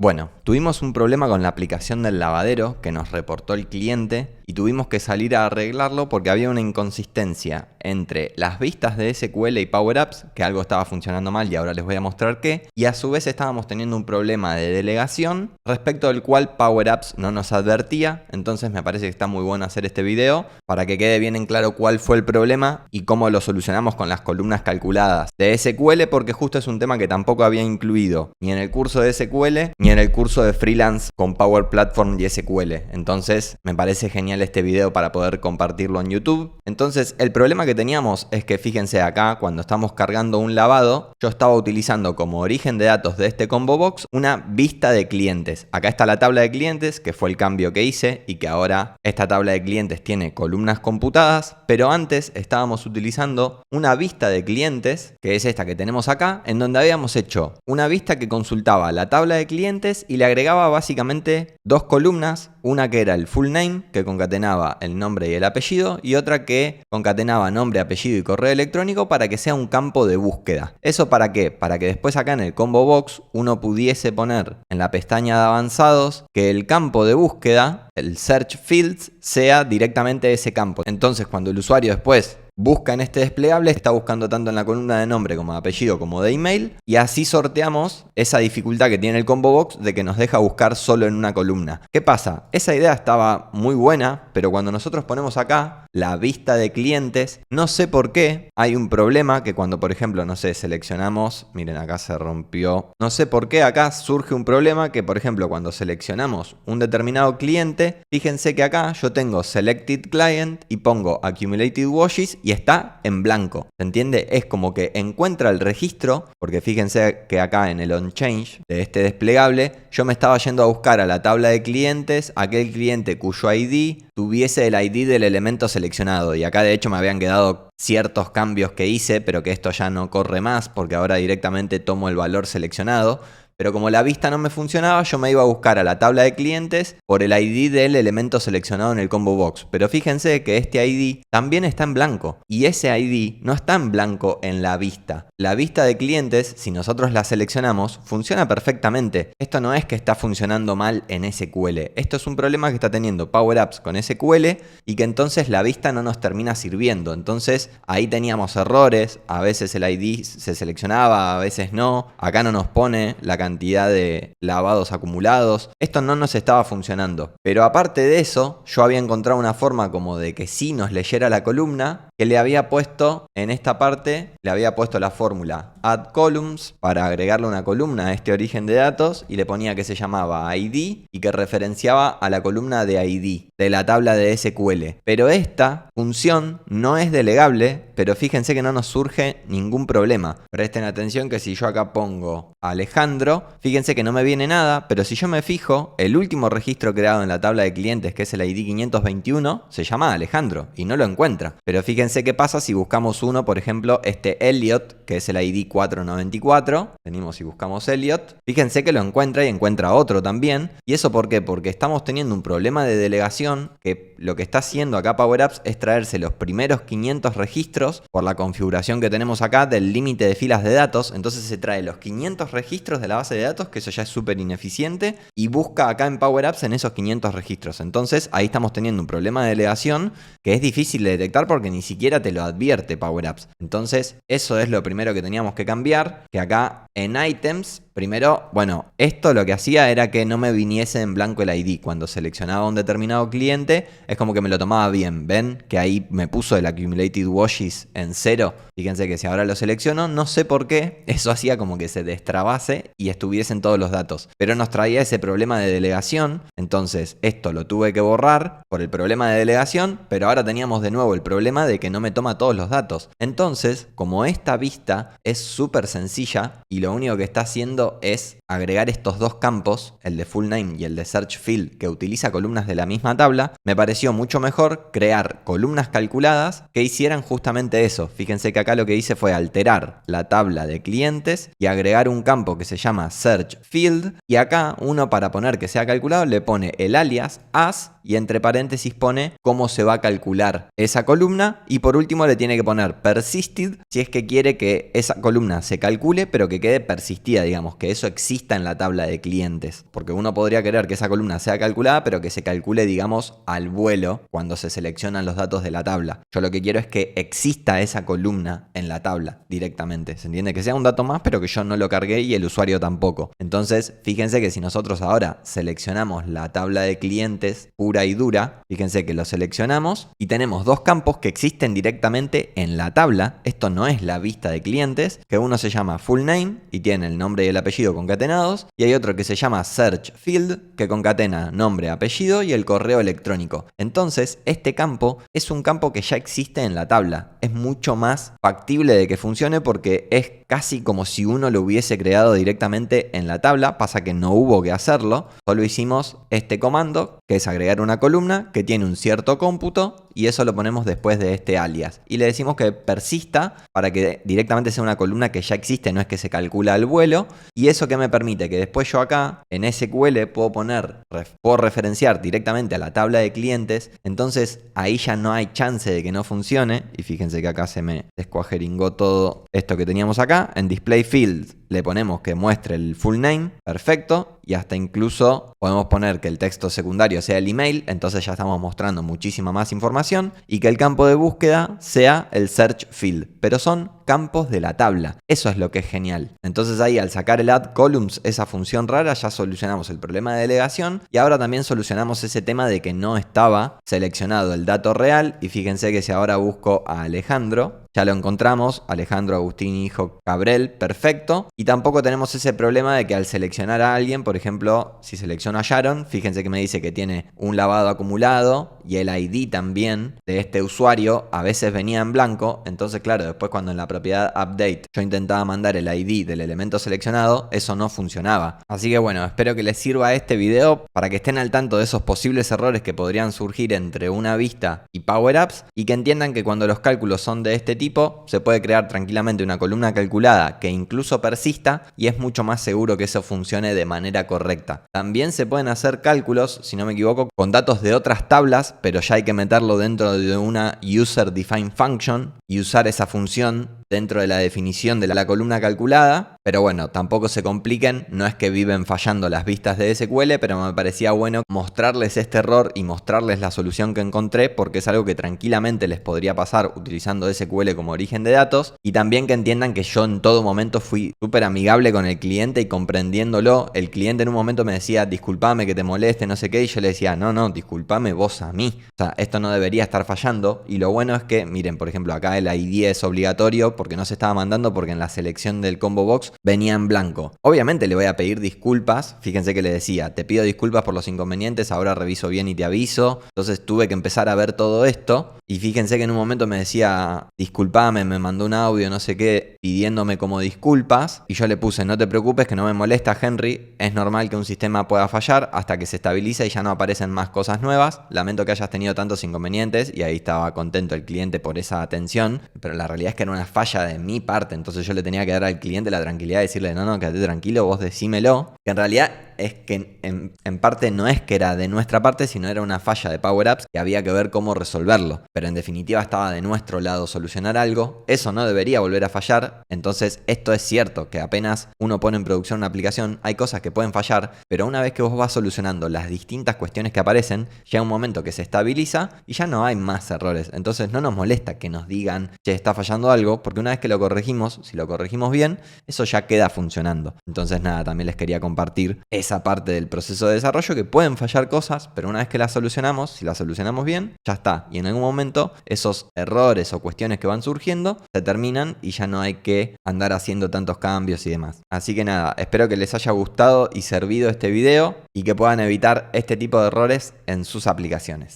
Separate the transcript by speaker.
Speaker 1: Bueno, tuvimos un problema con la aplicación del lavadero que nos reportó el cliente y tuvimos que salir a arreglarlo porque había una inconsistencia entre las vistas de SQL y Power Apps, que algo estaba funcionando mal y ahora les voy a mostrar qué, y a su vez estábamos teniendo un problema de delegación respecto del cual Power Apps no nos advertía. Entonces me parece que está muy bueno hacer este video para que quede bien en claro cuál fue el problema y cómo lo solucionamos con las columnas calculadas de SQL, porque justo es un tema que tampoco había incluido ni en el curso de SQL ni en el curso de freelance con Power Platform y SQL. Entonces me parece genial este video para poder compartirlo en YouTube. Entonces el problema que teníamos es que, fíjense acá, cuando estamos cargando un lavado, yo estaba utilizando como origen de datos de este combo box una vista de clientes. Acá está la tabla de clientes, que fue el cambio que hice y que ahora esta tabla de clientes tiene columnas computadas, pero antes estábamos utilizando una vista de clientes, que es esta que tenemos acá, en donde habíamos hecho una vista que consultaba la tabla de clientes y le agregaba básicamente dos columnas, una que era el full name, que concatenaba el nombre y el apellido, y otra que concatenaba nombre, apellido y correo electrónico para que sea un campo de búsqueda. ¿Eso para qué? Para que después acá en el combo box uno pudiese poner en la pestaña de avanzados que el campo de búsqueda, el search fields, sea directamente ese campo. Entonces cuando el usuario después busca en este desplegable, está buscando tanto en la columna de nombre como de apellido como de email, y así sorteamos esa dificultad que tiene el combo box de que nos deja buscar solo en una columna. ¿Qué pasa? Esa idea estaba muy buena, pero cuando nosotros ponemos acá la vista de clientes, no sé por qué hay un problema que cuando, por ejemplo, no sé, seleccionamos, miren, acá se rompió, no sé por qué acá surge un problema que, por ejemplo, cuando seleccionamos un determinado cliente, fíjense que acá yo tengo Selected Client y pongo Accumulated Washes y está en blanco. ¿Se entiende? Es como que encuentra el registro, porque fíjense que acá en el onChange de este desplegable, yo me estaba yendo a buscar a la tabla de clientes aquel cliente cuyo ID tuviese el ID del elemento seleccionado. Y acá de hecho me habían quedado ciertos cambios que hice, pero que esto ya no corre más porque ahora directamente tomo el valor seleccionado. Pero como la vista no me funcionaba, yo me iba a buscar a la tabla de clientes por el ID del elemento seleccionado en el combo box. Pero fíjense que este ID también está en blanco. Y ese ID no está en blanco en la vista. La vista de clientes, si nosotros la seleccionamos, funciona perfectamente. Esto no es que está funcionando mal en SQL. Esto es un problema que está teniendo Power Apps con SQL y que entonces la vista no nos termina sirviendo. Entonces ahí teníamos errores. A veces el ID se seleccionaba, a veces no. Acá no nos pone la cantidad de lavados acumulados. Esto no nos estaba funcionando. Pero aparte de eso, yo había encontrado una forma como de que sí nos leyera la columna, que le había puesto en esta parte, le había puesto la fórmula add columns para agregarle una columna a este origen de datos y le ponía que se llamaba ID y que referenciaba a la columna de ID de la tabla de SQL. Pero esta función no es delegable, pero fíjense que no nos surge ningún problema. Presten atención que si yo acá pongo Alejandro, fíjense que no me viene nada, pero si yo me fijo, el último registro creado en la tabla de clientes, que es el ID 521, se llama Alejandro y no lo encuentra. Pero fíjense qué pasa si buscamos uno, por ejemplo, este Elliot, que es el ID 494, venimos y buscamos Elliot, fíjense que lo encuentra y encuentra otro también. ¿Y eso por qué? Porque estamos teniendo un problema de delegación que lo que está haciendo acá Power Apps es traerse los primeros 500 registros por la configuración que tenemos acá del límite de filas de datos. Entonces se trae los 500 registros de la base de datos, que eso ya es súper ineficiente, y busca acá en Power Apps en esos 500 registros. Entonces ahí estamos teniendo un problema de delegación que es difícil de detectar porque ni siquiera te lo advierte Power Apps. Entonces eso es lo primero que teníamos que cambiar, que acá en Items, primero, bueno, esto lo que hacía era que no me viniese en blanco el ID. Cuando seleccionaba un determinado cliente, es como que me lo tomaba bien. ¿Ven? Que ahí me puso el Accumulated Washes en 0. Fíjense que si ahora lo selecciono, no sé por qué, eso hacía como que se destrabase y estuviesen todos los datos. Pero nos traía ese problema de delegación. Entonces, esto lo tuve que borrar por el problema de delegación, pero ahora teníamos de nuevo el problema de que no me toma todos los datos. Entonces, como esta vista es súper sencilla y lo único que está haciendo es agregar estos dos campos, el de full name y el de search field, que utiliza columnas de la misma tabla, me pareció mucho mejor crear columnas calculadas que hicieran justamente eso. Fíjense que acá lo que hice fue alterar la tabla de clientes y agregar un campo que se llama search field, y acá uno, para poner que sea calculado, le pone el alias as y entre paréntesis pone cómo se va a calcular esa columna, y por último le tiene que poner persisted si es que quiere que esa columna se calcule pero que quede quede persistida, digamos, que eso exista en la tabla de clientes. Porque uno podría querer que esa columna sea calculada, pero que se calcule, digamos, al vuelo cuando se seleccionan los datos de la tabla. Yo lo que quiero es que exista esa columna en la tabla directamente. ¿Se entiende? Que sea un dato más, pero que yo no lo cargué y el usuario tampoco. Entonces, fíjense que si nosotros ahora seleccionamos la tabla de clientes pura y dura, fíjense que lo seleccionamos y tenemos dos campos que existen directamente en la tabla. Esto no es la vista de clientes, que uno se llama full name y tiene el nombre y el apellido concatenados, y hay otro que se llama search field, que concatena nombre, apellido y el correo electrónico. Entonces, este campo es un campo que ya existe en la tabla. Es mucho más factible de que funcione porque es casi como si uno lo hubiese creado directamente en la tabla. Pasa que no hubo que hacerlo, solo hicimos este comando, que es agregar una columna que tiene un cierto cómputo, y eso lo ponemos después de este alias. Y le decimos que persista para que directamente sea una columna que ya existe, no es que se calcula al vuelo. Y eso que me permite que después yo acá en SQL puedo referenciar directamente a la tabla de clientes. Entonces ahí ya no hay chance de que no funcione. Y fíjense que acá se me descuajeringó todo esto que teníamos acá. En display field le ponemos que muestre el full name, perfecto, y hasta incluso podemos poner que el texto secundario sea el email, entonces ya estamos mostrando muchísima más información, y que el campo de búsqueda sea el search field, pero son campos de la tabla. Eso es lo que es genial. Entonces ahí al sacar el add columns, esa función rara, ya solucionamos el problema de delegación y ahora también solucionamos ese tema de que no estaba seleccionado el dato real. Y fíjense que si ahora busco a Alejandro, ya lo encontramos, Alejandro Agustín Hijo Cabrel, perfecto. Y tampoco tenemos ese problema de que al seleccionar a alguien, por ejemplo, si selecciono a Sharon, fíjense que me dice que tiene un lavado acumulado y el ID también de este usuario a veces venía en blanco. Entonces, claro, después cuando en la propiedad update yo intentaba mandar el ID del elemento seleccionado, eso no funcionaba. Así que bueno, espero que les sirva este video para que estén al tanto de esos posibles errores que podrían surgir entre una vista y Power Apps, y que entiendan que cuando los cálculos son de este tipo, se puede crear tranquilamente una columna calculada que incluso persista, y es mucho más seguro que eso funcione de manera correcta. También se pueden hacer cálculos, si no me equivoco, con datos de otras tablas, pero ya hay que meterlo dentro de una user defined function y usar esa función dentro de la definición de la columna calculada. Pero bueno, tampoco se compliquen, no es que viven fallando las vistas de SQL, pero me parecía bueno mostrarles este error y mostrarles la solución que encontré, porque es algo que tranquilamente les podría pasar utilizando SQL como origen de datos. Y también que entiendan que yo en todo momento fui súper amigable con el cliente y comprendiéndolo. El cliente en un momento me decía, disculpame que te moleste, no sé qué, y yo le decía, no, disculpame vos a mí. O sea, esto no debería estar fallando. Y lo bueno es que, miren, por ejemplo, acá el ID es obligatorio porque no se estaba mandando, porque en la selección del combo box venía en blanco. Obviamente le voy a pedir disculpas. Fíjense que le decía, te pido disculpas por los inconvenientes, ahora reviso bien y te aviso. Entonces tuve que empezar a ver todo esto. Y fíjense que en un momento me decía, disculpame, me mandó un audio, no sé qué, pidiéndome como disculpas. Y yo le puse, no te preocupes, que no me molesta, Henry. Es normal que un sistema pueda fallar hasta que se estabiliza y ya no aparecen más cosas nuevas. Lamento que hayas tenido tantos inconvenientes. Y ahí estaba contento el cliente por esa atención. Pero la realidad es que era una falla de mi parte. Entonces yo le tenía que dar al cliente la tranquilidad de decirle, no, quédate tranquilo, vos decímelo. Que en realidad es que en parte no es que era de nuestra parte, sino era una falla de Power Apps que había que ver cómo resolverlo. Pero en definitiva estaba de nuestro lado solucionar algo. Eso no debería volver a fallar. Entonces esto es cierto, que apenas uno pone en producción una aplicación, hay cosas que pueden fallar, pero una vez que vos vas solucionando las distintas cuestiones que aparecen, llega un momento que se estabiliza y ya no hay más errores. Entonces no nos molesta que nos digan, che, está fallando algo, porque una vez que lo corregimos, si lo corregimos bien, eso ya queda funcionando. Entonces nada, también les quería compartir esa parte del proceso de desarrollo, que pueden fallar cosas, pero una vez que las solucionamos, si las solucionamos bien, ya está. Y en algún momento esos errores o cuestiones que van surgiendo se terminan y ya no hay que andar haciendo tantos cambios y demás. Así que nada, espero que les haya gustado y servido este video y que puedan evitar este tipo de errores en sus aplicaciones.